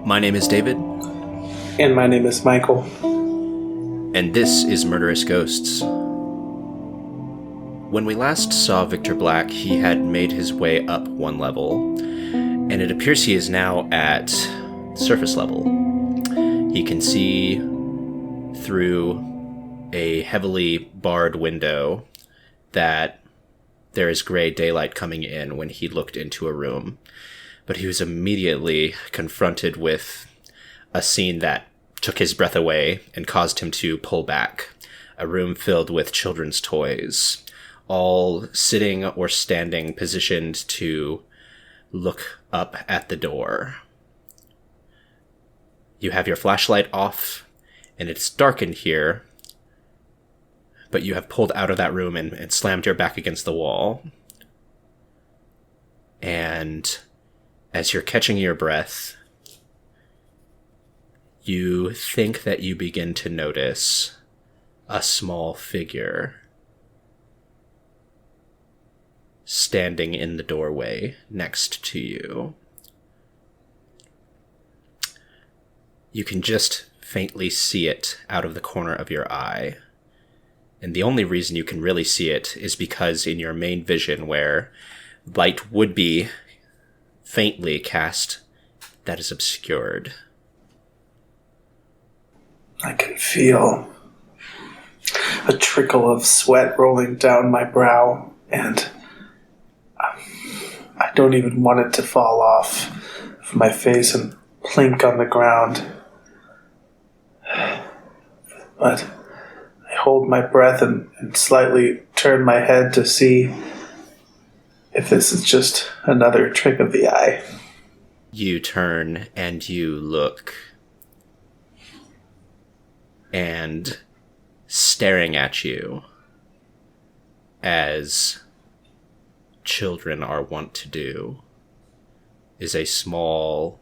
My name is David. And my name is Michael. And this is Murderous Ghosts. When we last saw Victor Black, he had made his way up one level, and it appears he is now at surface level. He can see through a heavily barred window that there is gray daylight coming in when he looked into a room. But he was immediately confronted with a scene that took his breath away and caused him to pull back. A room filled with children's toys, all sitting or standing, positioned to look up at the door. You have your flashlight off, and it's dark in here, but you have pulled out of that room and slammed your back against the wall. And as you're catching your breath, you think that you begin to notice a small figure standing in the doorway next to you. You can just faintly see it out of the corner of your eye. And the only reason you can really see it is because in your main vision, where light would be faintly cast, that is obscured. I can feel a trickle of sweat rolling down my brow, and I don't even want it to fall off from my face and plink on the ground. But I hold my breath and slightly turn my head to see if this is just another trick of the eye. You turn and you look, and staring at you, as children are wont to do, is a small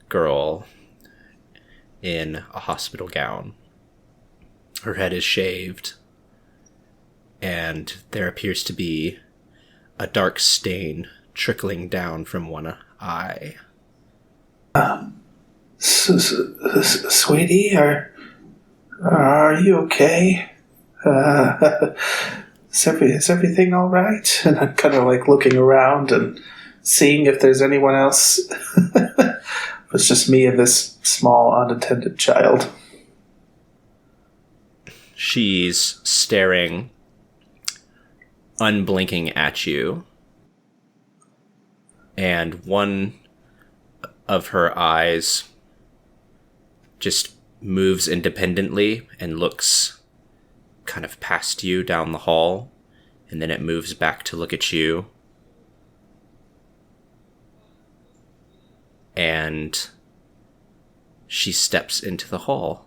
girl in a hospital gown. Her head is shaved, and there appears to be a dark stain trickling down from one eye. Sweetie, are you okay? Is everything all right? And I'm kind of like looking around and seeing if there's anyone else. It's just me and this small unattended child. She's staring, unblinking at you, and one of her eyes just moves independently and looks kind of past you down the hall, and then it moves back to look at you. And she steps into the hall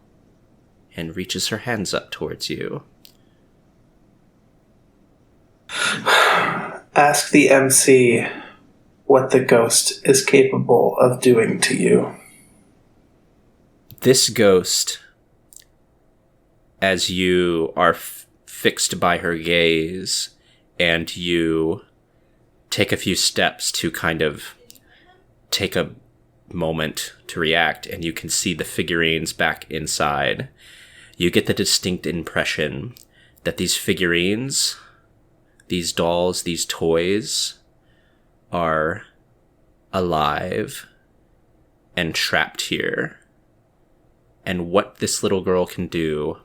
and reaches her hands up towards you. Ask the MC what the ghost is capable of doing to you. This ghost, as you are fixed by her gaze, and you take a few steps to kind of take a moment to react, and you can see the figurines back inside, you get the distinct impression that these figurines, these dolls, these toys, are alive and trapped here. And what this little girl can do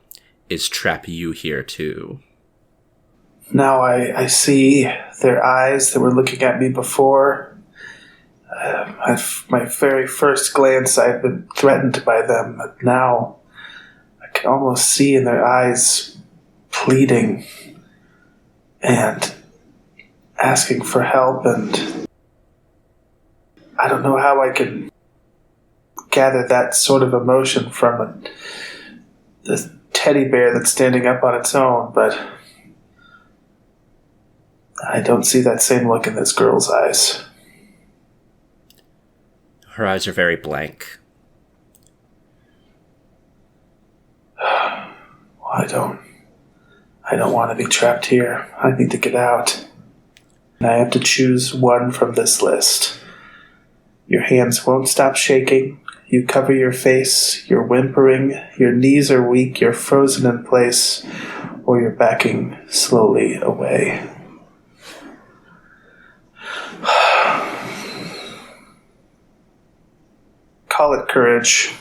is trap you here too. Now I see their eyes that were looking at me before. My very first glance, I'd been threatened by them, but now I can almost see in their eyes pleading and asking for help, and I don't know how I can gather that sort of emotion from the teddy bear that's standing up on its own, but I don't see that same look in this girl's eyes. Her eyes are very blank. I don't want to be trapped here. I need to get out. And I have to choose one from this list. Your hands won't stop shaking. You cover your face, you're whimpering, your knees are weak, you're frozen in place, or you're backing slowly away. Call it courage.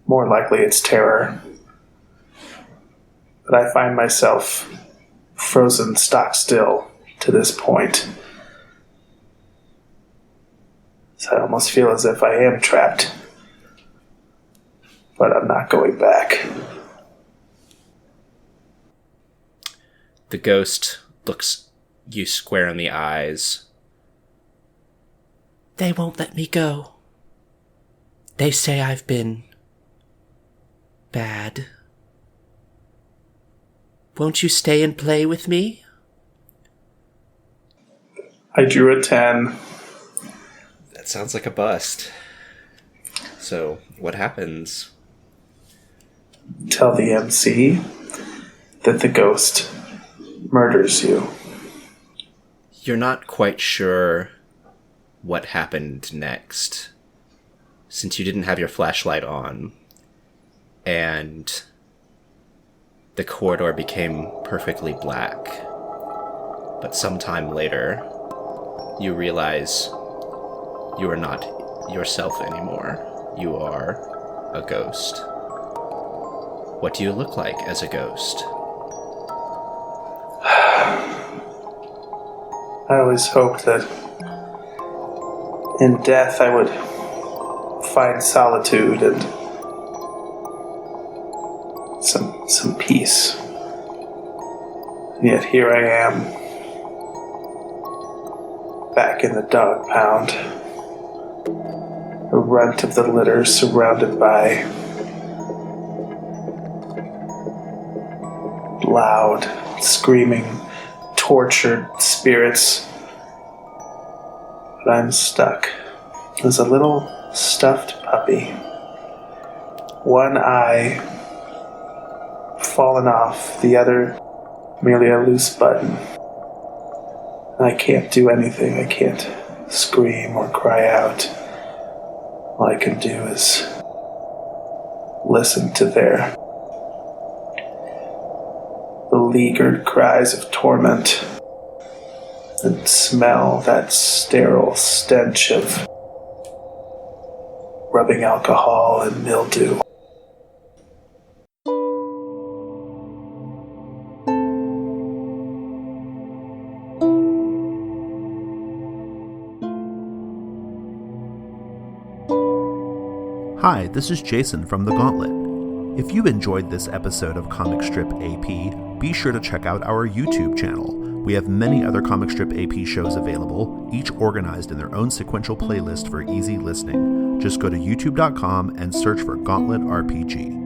More likely it's terror. But I find myself frozen stock still to this point. So I almost feel as if I am trapped. But I'm not going back. The ghost looks you square in the eyes. They won't let me go. They say I've been bad. Won't you stay and play with me? I drew a 10. That sounds like a bust. So, what happens? Tell the MC that the ghost murders you. You're not quite sure what happened next, since you didn't have your flashlight on, and the corridor became perfectly black. But sometime later, you realize you are not yourself anymore. You are a ghost. What do you look like as a ghost? I always hoped that in death I would find solitude and some peace. And yet here I am, back in the dog pound, a runt of the litter surrounded by loud, screaming, tortured spirits. But I'm stuck as a little stuffed puppy. One eye fallen off, the other merely a loose button. I can't do anything. I can't scream or cry out. All I can do is listen to their beleaguered cries of torment and smell that sterile stench of rubbing alcohol and mildew. Hi, this is Jason from the Gauntlet. If you enjoyed this episode of Comic Strip AP, be sure to check out our YouTube channel. We have many other Comic Strip AP shows available, each organized in their own sequential playlist for easy listening. Just go to youtube.com and search for Gauntlet RPG.